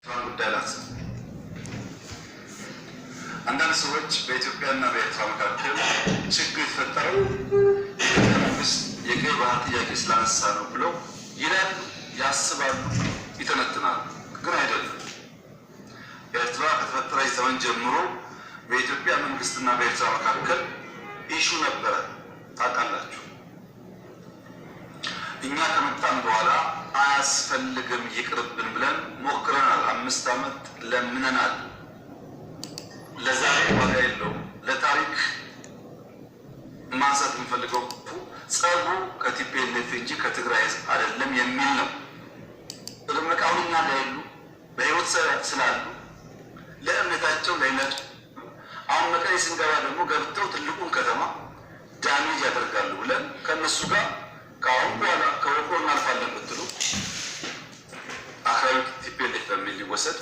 ጉዳይ ላንሳ። አንዳንድ ሰዎች በኢትዮጵያና በኤርትራ መካከል ችግር የተፈጠረው የኢትዮጵያ መንግስት የቀይ ባህር ጥያቄ ስላነሳ ነው ብለው ይላሉ፣ ያስባሉ፣ ይተነትናሉ። ግን አይደለም። ኤርትራ ከተፈጠረች ዘመን ጀምሮ በኢትዮጵያ መንግስትና በኤርትራ መካከል ኢሹ ነበረ። ታውቃላችሁ። እኛ ከመጣን በኋላ አያስፈልግም ይቅርብን ብለን ሞክረናል። 5 ዓመት ለምነናል። ለዛሬ ዋጋ የለውም። ለታሪክ ማንሳት የምፈልገው ጸቡ ከቲፒኤልኤፍ እንጂ ከትግራይ አይደለም የሚል ነው። እርምቃውና ላይሉ በህይወት ስላሉ ለእምነታቸው ላይነጡ አሁን መቀሌ ስንገባ ደግሞ ገብተው ትልቁን ከተማ ዳሜጅ ያደርጋሉ ብለን ከእነሱ ጋር ከአሁን በኋላ ከወቆ እናልፋለን ብትሉ አክራሪ ቲፒኤልኤፍ በሚል ሊወሰድ